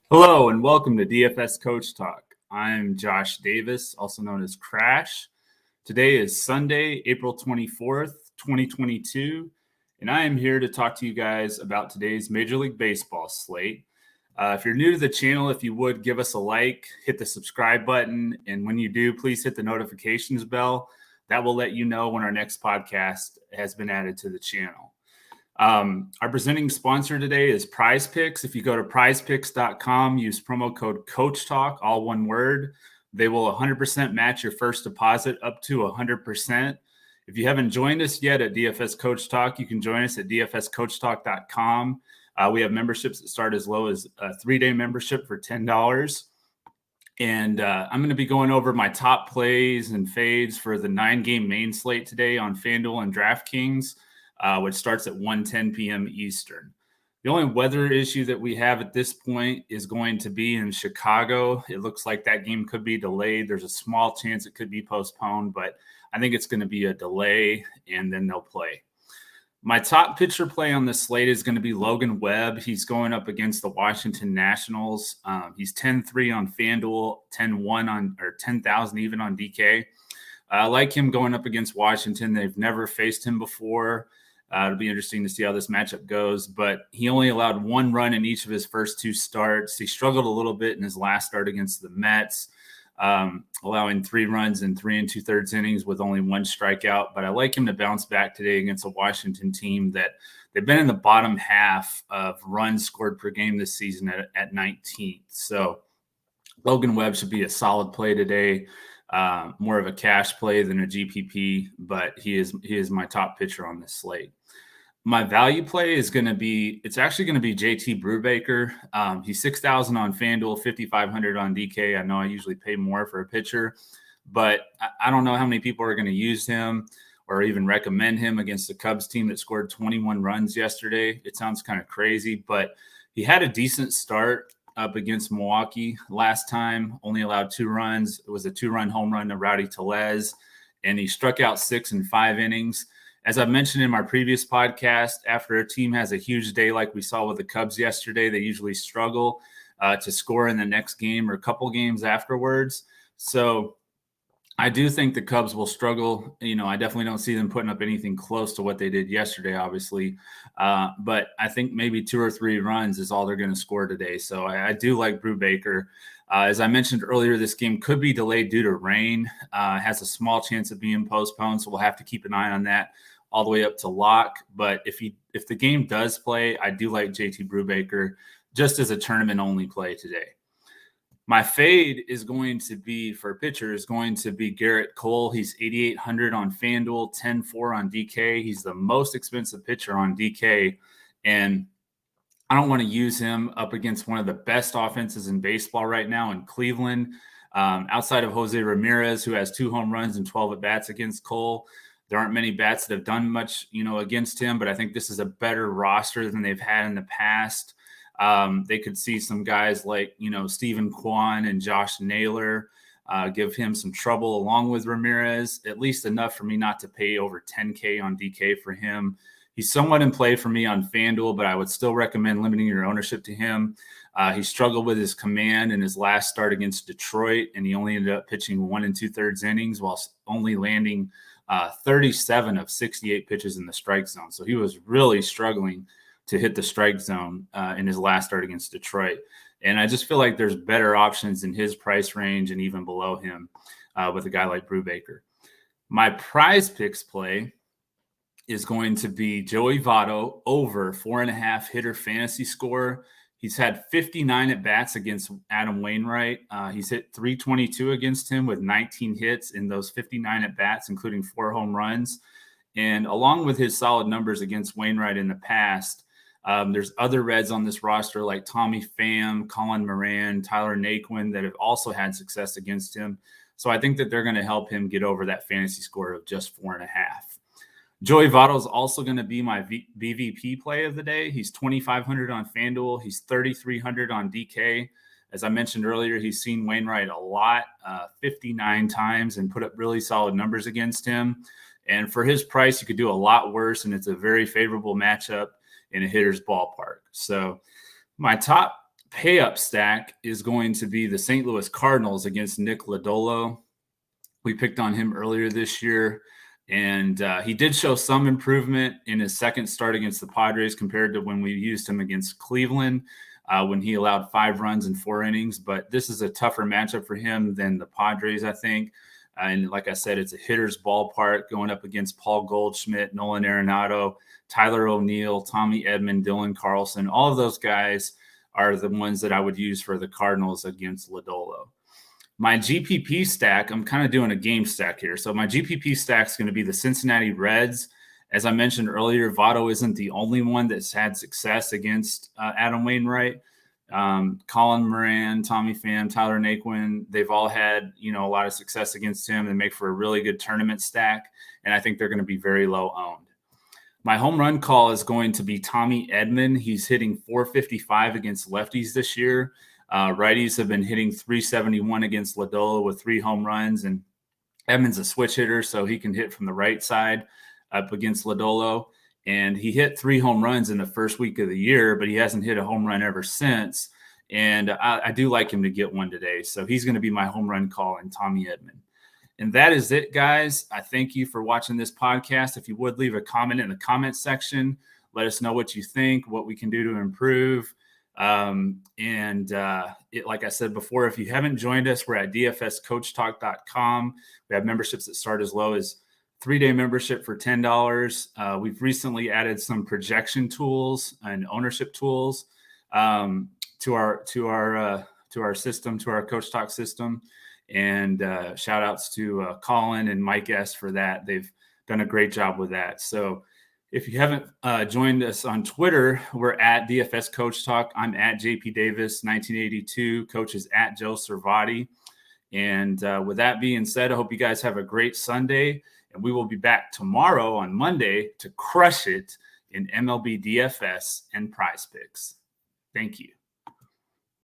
Hello and welcome to DFS Coach Talk. I'm Josh Davis, also known as Crash. Today is Sunday, April 24th, 2022, and I am here to talk to you guys about today's Major League Baseball slate. If you're new to the channel, if you would give us a like, hit the subscribe button, and when you do, please hit the notifications bell. That will let you know when our next podcast has been added to the channel. Our presenting sponsor today is Prizepicks. If you go to prizepicks.com, use promo code CoachTalk, all one word. They will 100% match your first deposit up to 100%. If you haven't joined us yet at DFS Coach Talk, you can join us at dfscoachtalk.com. We have memberships that start as low as a 3-day membership for $10. And I'm going to be going over my top plays and fades for the 9-game main slate today on FanDuel and Draftkings, which starts at 1:10 p.m. Eastern. The only weather issue that we have at this point is going to be in Chicago. It looks like that game could be delayed. There's a small chance it could be postponed, but I think it's going to be a delay, and then they'll play. My top pitcher play on the slate is going to be Logan Webb. He's going up against the Washington Nationals. He's 10-3 on FanDuel, 10-1 on, or 10,000 even on DK. I like him going up against Washington. They've never faced him before. It'll be interesting to see how this matchup goes, but he only allowed 1 run in each of his first 2 starts. He struggled a little bit in his last start against the Mets, allowing 3 runs in 3 2/3 innings with only 1 strikeout. But I like him to bounce back today against a Washington team that they've been in the bottom half of runs scored per game this season at 19th. So Logan Webb should be a solid play today. More of a cash play than a GPP, but he is my top pitcher on this slate. My value play is going to be, it's actually going to be JT Brubaker. He's 6,000 on FanDuel, 5,500 on DK. I know I usually pay more for a pitcher, but I don't know how many people are going to use him or even recommend him against the Cubs team that scored 21 runs yesterday. It sounds kind of crazy, but he had a decent start up against Milwaukee last time, only allowed 2 runs. It was a 2-run home run to Rowdy Tellez, and he struck out 6 in 5 innings. As I mentioned in my previous podcast, after a team has a huge day like we saw with the Cubs yesterday, they usually struggle to score in the next game or a couple games afterwards. So I do think the Cubs will struggle. I definitely don't see them putting up anything close to what they did yesterday, obviously. But I think maybe 2 or 3 runs is all they're going to score today. So I do like Brubaker. As I mentioned earlier, this game could be delayed due to rain. Has a small chance of being postponed, so we'll have to keep an eye on that all the way up to lock. But if the game does play, I do like JT Brubaker just as a tournament-only play today. My fade is going to be, for pitcher, is going to be Garrett Cole. He's 8,800 on FanDuel, 10-4 on DK. He's the most expensive pitcher on DK, and I don't want to use him up against one of the best offenses in baseball right now in Cleveland. Outside of Jose Ramirez, who has 2 home runs and 12 at-bats against Cole, there aren't many bats that have done much, against him, but I think this is a better roster than they've had in the past. They could see some guys like, Stephen Kwan and Josh Naylor give him some trouble along with Ramirez, at least enough for me not to pay over $10K on DK for him. He's somewhat in play for me on FanDuel, but I would still recommend limiting your ownership to him. He struggled with his command in his last start against Detroit, and he only ended up pitching 1 2/3 innings while only landing 37 of 68 pitches in the strike zone. So he was really struggling to hit the strike zone in his last start against Detroit. And I just feel like there's better options in his price range and even below him with a guy like Brubaker. My prize picks play is going to be Joey Votto over 4.5 hitter fantasy score. He's had 59 at-bats against Adam Wainwright. He's hit 322 against him with 19 hits in those 59 at-bats, including 4 home runs. And along with his solid numbers against Wainwright in the past, there's other Reds on this roster like Tommy Pham, Colin Moran, Tyler Naquin that have also had success against him. So I think that they're going to help him get over that fantasy score of just 4.5. Joey Votto is also going to be my BVP play of the day. He's 2,500 on FanDuel. He's 3,300 on DK. As I mentioned earlier, he's seen Wainwright a lot, 59 times, and put up really solid numbers against him. And for his price, you could do a lot worse, and it's a very favorable matchup in a hitter's ballpark. So my top pay up stack is going to be the St. Louis Cardinals against Nick Lodolo. We picked on him earlier this year, and he did show some improvement in his second start against the Padres compared to when we used him against Cleveland, when he allowed 5 runs in 4 innings. But this is a tougher matchup for him than the Padres, I think. And like I said, it's a hitter's ballpark going up against Paul Goldschmidt, Nolan Arenado, Tyler O'Neill, Tommy Edmond, Dylan Carlson. All of those guys are the ones that I would use for the Cardinals against Lodolo. My GPP stack, I'm kind of doing a game stack here. So my GPP stack is going to be the Cincinnati Reds. As I mentioned earlier, Votto isn't the only one that's had success against Adam Wainwright. Colin Moran, Tommy Pham, Tyler Naquin, they've all had, a lot of success against him and make for a really good tournament stack. And I think they're going to be very low owned. My home run call is going to be Tommy Edmond. He's hitting .455 against lefties this year. Righties have been hitting .371 against Lodolo with 3 home runs, and Edmond's a switch hitter, so he can hit from the right side up against Lodolo. And he hit 3 home runs in the first week of the year, but he hasn't hit a home run ever since. And I do like him to get one today. So he's going to be my home run call in Tommy Edmond. And that is it, guys. I thank you for watching this podcast. If you would leave a comment in the comment section, let us know what you think, what we can do to improve. Like I said before, if you haven't joined us, we're at dfscoachtalk.com. We have memberships that start as low as 3-day membership for $10. We've recently added some projection tools and ownership tools to our system, to our Coach Talk system. And shout outs to Colin and Mike S for that. They've done a great job with that. So if you haven't joined us on Twitter, we're at DFS Coach Talk. I'm at JP Davis 1982. Coach is at Joe Servati. And with that being said, I hope you guys have a great Sunday. And we will be back tomorrow on Monday to crush it in MLB DFS and Prize Picks. Thank you.